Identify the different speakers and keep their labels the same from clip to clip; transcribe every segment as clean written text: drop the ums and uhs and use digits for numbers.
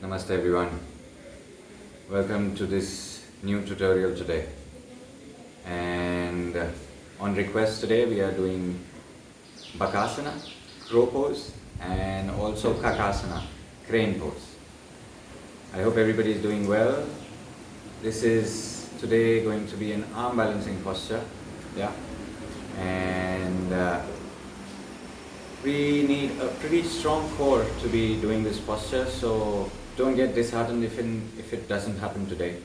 Speaker 1: Namaste everyone. Welcome to this new tutorial today. And on request today we are doing Bakasana, crow pose, and also kakasana, crane pose. I hope everybody is doing well. This is today going to be an arm balancing posture. And we need a pretty strong core to be doing this posture, so don't get disheartened if it doesn't happen today.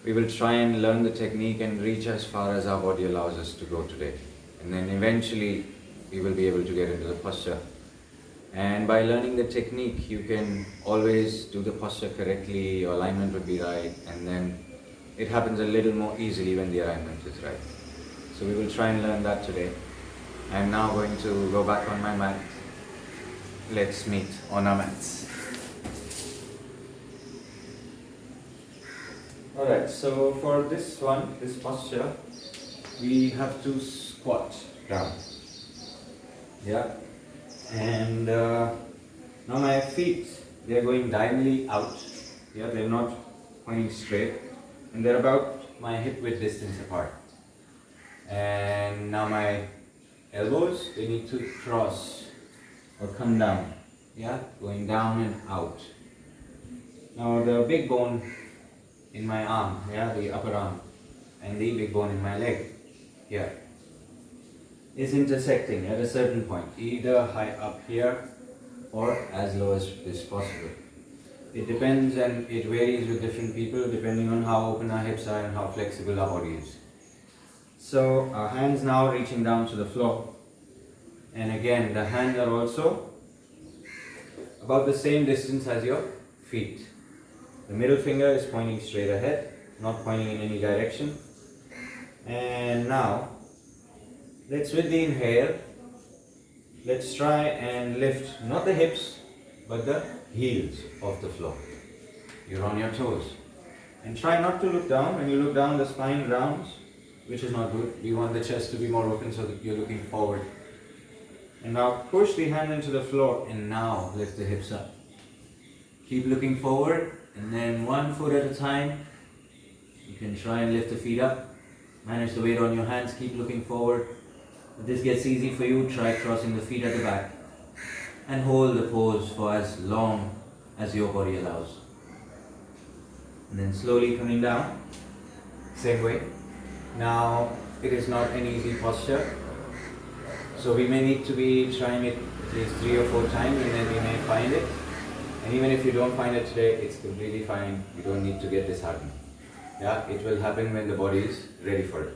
Speaker 1: We will try and learn the technique and reach as far as our body allows us to go today. And then eventually we will be able to get into the posture. And by learning the technique, you can always do the posture correctly, your alignment would be right, and then it happens a little more easily when the alignment is right. So we will try and learn that today. I am now going to go back on my mat. Let's meet on our mats. Alright, so for this one, this posture, we have to squat down. And now my feet, they are going diagonally out. They're not pointing straight. And they're about my hip width distance apart. And now my elbows, they need to cross or come down, going down and out. Now the big bone in my arm, the upper arm, and the big bone in my leg, is intersecting at a certain point, either high up here or as low as is possible. It depends and it varies with different people depending on how open our hips are and how flexible our body is. So our hands now reaching down to the floor, and again the hands are also about the same distance as your feet. The middle finger is pointing straight ahead, not pointing in any direction. And now let's, with the inhale, let's try and lift not the hips but the heels off the floor. You're on your toes, and try not to look down. When you look down, the spine rounds, which is not good. We want the chest to be more open so that you're looking forward. And now push the hand into the floor and now lift the hips up. Keep looking forward, and then one foot at a time. You can try and lift the feet up. Manage the weight on your hands, keep looking forward. If this gets easy for you, try crossing the feet at the back. And hold the pose for as long as your body allows. And then slowly coming down, same way. Now, it is not an easy posture, so we may need to be trying it at least 3 or 4 times, and then we may find it. And even if you don't find it today, it's completely fine. You don't need to get disheartened. It will happen when the body is ready for it.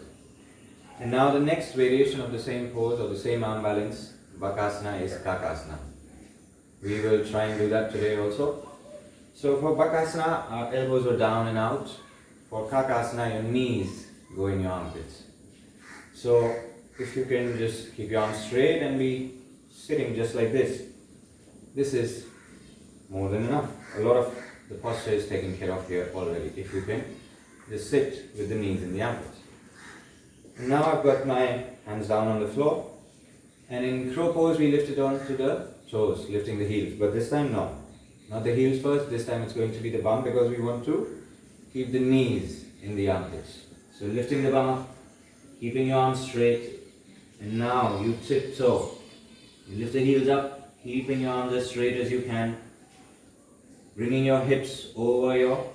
Speaker 1: And now the next variation of the same pose or the same arm balance, Bakasana, is kakasana. We will try and do that today also. So for Bakasana, our elbows are down and out. For kakasana, your knees go in your armpits. So if you can just keep your arms straight and be sitting just like this, this is more than enough. A lot of the posture is taken care of here already. If you can just sit with the knees in the armpits. And now I've got my hands down on the floor, and in crow pose we lift it onto the toes, lifting the heels. But this time not the heels first. This time it's going to be the bum, because we want to keep the knees in the armpits. So lifting the bum up, keeping your arms straight, and now you tiptoe. You lift the heels up, keeping your arms as straight as you can, bringing your hips over your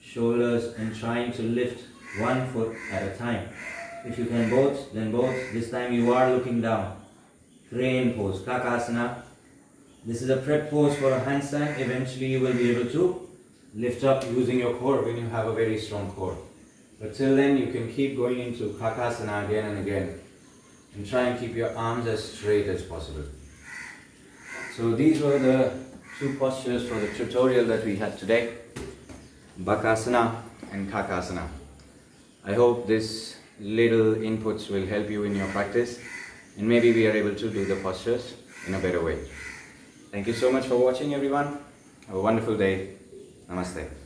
Speaker 1: shoulders and trying to lift one foot at a time. If you can both, then both. This time you are looking down. Crane pose, kakasana. This is a prep pose for a handstand. Eventually you will be able to lift up using your core when you have a very strong core. But till then, you can keep going into kakasana again and again, and try and keep your arms as straight as possible. So these were the 2 postures for the tutorial that we had today, Bakasana and kakasana. I hope this little inputs will help you in your practice, and maybe we are able to do the postures in a better way. Thank you so much for watching, everyone. Have a wonderful day. Namaste.